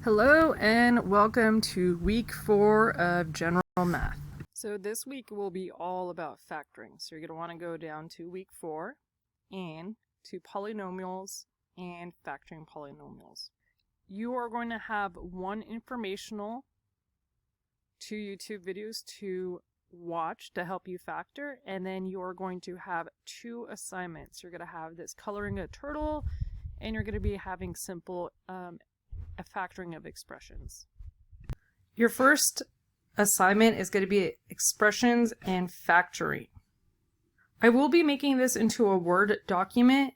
Hello and welcome to week 4 of general math. So this week will be all about factoring. So you're going to want to go down to week 4 and to polynomials and factoring polynomials. You are going to have one informational, 2 YouTube videos to watch to help you factor, and then you're going to have 2 assignments. You're going to have this coloring a turtle, and you're going to be having simple a factoring of expressions. Your first assignment is going to be expressions and factoring. I will be making this into a Word document.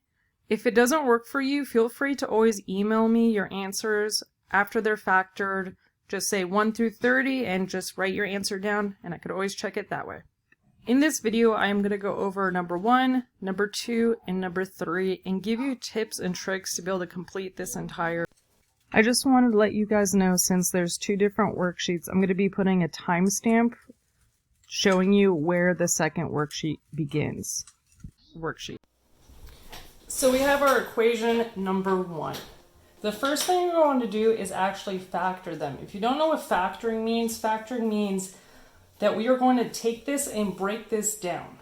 If it doesn't work for you, feel free to always email me your answers after they're factored. Just say 1 through 30 and just write your answer down, and I could always check it that way. In this video, I am going to go over number 1, number 2, and number 3 and give you tips and tricks to be able to complete this entire. I just wanted to let you guys know, since there's 2 different worksheets, I'm going to be putting a timestamp showing you where the second worksheet begins. So we have our equation number 1. The first thing we're going to do is actually factor them. If you don't know what factoring means that we are going to take this and break this down.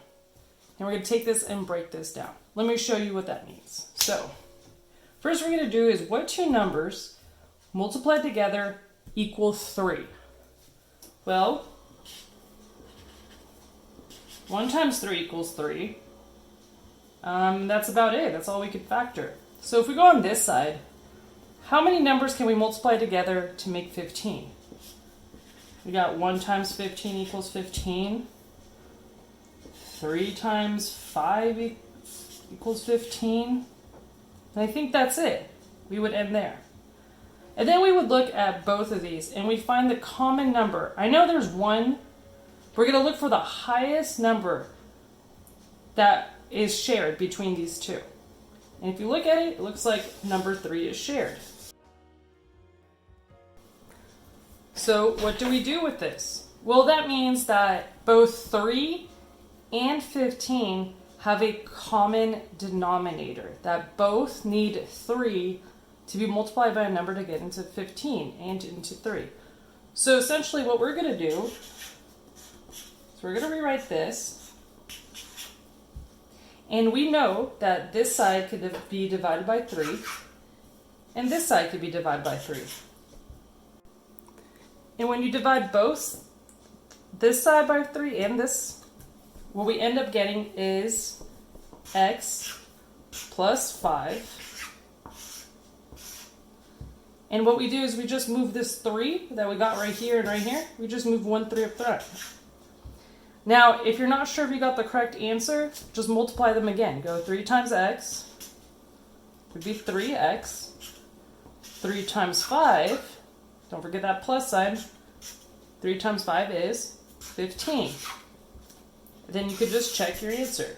And we're going to take this and break this down. Let me show you what that means. So, first we're going to do is what 2 numbers multiplied together equal 3. Well, 1 times 3 equals 3. That's about it. That's all we could factor. So if we go on this side, how many numbers can we multiply together to make 15? We got 1 times 15 equals 15. 3 times 5 equals 15. And I think that's it. We would end there. And then we would look at both of these and we find the common number. I know there's 1. We're going to look for the highest number that is shared between these 2. And if you look at it, it looks like number 3 is shared. So what do we do with this? Well, that means that both 3 and 15 have a common denominator, that both need 3 to be multiplied by a number to get into 15 and into 3. So essentially what we're going to do is we're going to rewrite this. And we know that this side could be divided by 3 and this side could be divided by 3. And when you divide both this side by 3 and this, what we end up getting is x plus 5. And what we do is we just move this 3 that we got right here and right here, we just move 1 3 up front. Now, if you're not sure if you got the correct answer, just multiply them again. Go 3 times x would be 3x. 3 times 5, don't forget that plus sign, 3 times 5 is 15. Then you could just check your answer.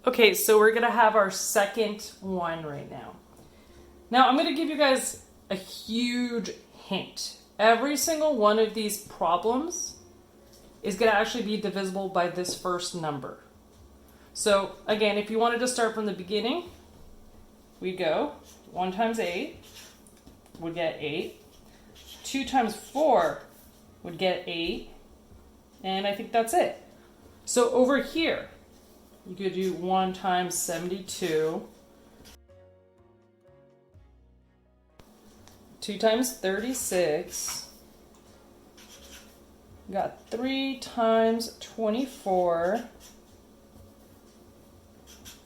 Okay, so we're going to have our second one right now. Now, I'm going to give you guys a huge hint. Every single one of these problems is going to actually be divisible by this first number. So, again, if you wanted to start from the beginning, we go 1 times 8 would get 8. 2 times 4 would get 8. And I think that's it. So over here, you could do 1 times 72. 2 times 36, we got 3 times 24,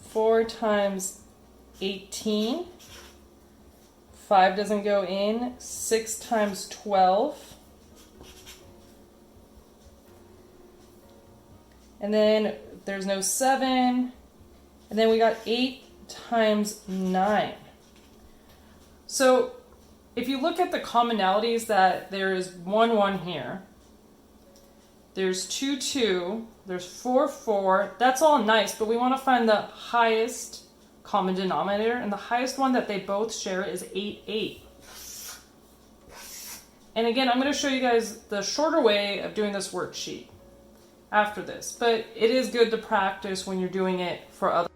4 times 18, 5 doesn't go in, 6 times 12, and then there's no 7, and then we got 8 times 9. So if you look at the commonalities, that there is 1 1 here, there's 2 2, there's 4 4, that's all nice, but we want to find the highest common denominator, and the highest one that they both share is 8 8. And again, I'm going to show you guys the shorter way of doing this worksheet after this, but it is good to practice when you're doing it for other.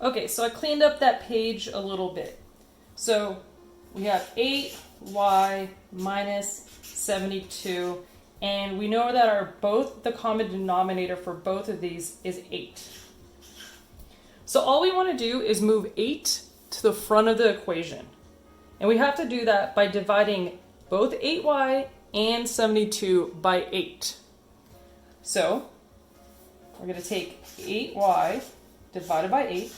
Okay, so I cleaned up that page a little bit. So we have 8y minus 72, and we know that both the common denominator for both of these is 8. So all we want to do is move 8 to the front of the equation. And we have to do that by dividing both 8y and 72 by 8. So we're going to take 8y divided by 8,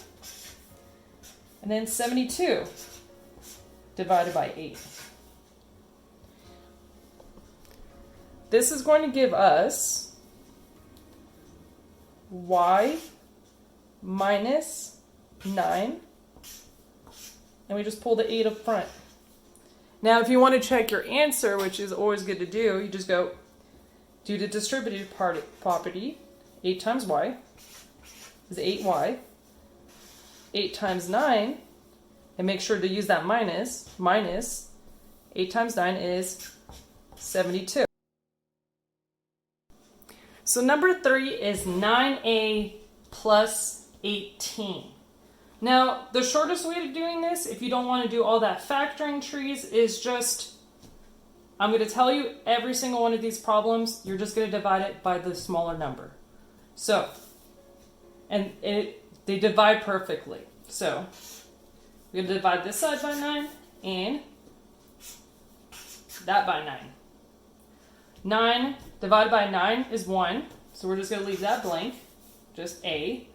and then 72 divided by 8. This is going to give us y minus 9, and we just pull the 8 up front. Now if you want to check your answer, which is always good to do, you just go, due to distributive property, 8 times y is 8y, 8 times 9, and make sure to use that minus 8 times 9 is 72. So number 3 is 9a plus 18. Now, the shortest way of doing this, if you don't want to do all that factoring trees, is just, I'm going to tell you every single one of these problems, you're just going to divide it by the smaller number. So, and they divide perfectly. So, we're going to divide this side by 9 and that by 9. 9 divided by 9 is 1, so we're just going to leave that blank, just a.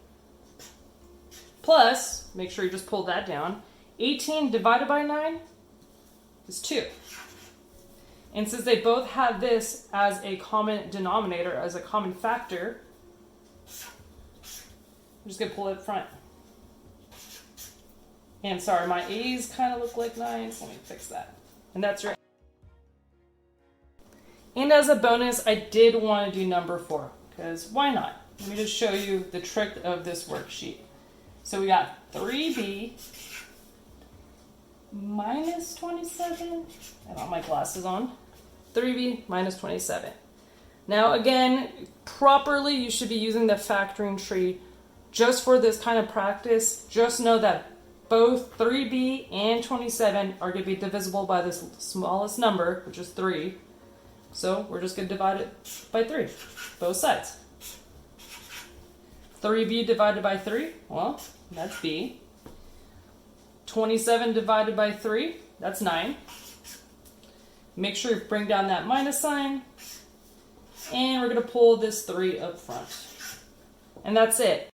Plus, make sure you just pull that down, 18 divided by 9 is 2. And since they both have this as a common denominator, as a common factor, I'm just going to pull it up front. And sorry, my A's kind of look like 9, so let me fix that. And that's right. And as a bonus, I did want to do number 4, because why not? Let me just show you the trick of this worksheet. So we got 3b minus 27. I don't have my glasses on. 3b minus 27. Now again, properly you should be using the factoring tree. Just for this kind of practice, just know that both 3b and 27 are going to be divisible by the smallest number, which is 3. So we're just going to divide it by 3, both sides. 3b divided by 3, well, that's b. 27 divided by 3, that's 9. Make sure you bring down that minus sign. And we're going to pull this 3 up front. And that's it.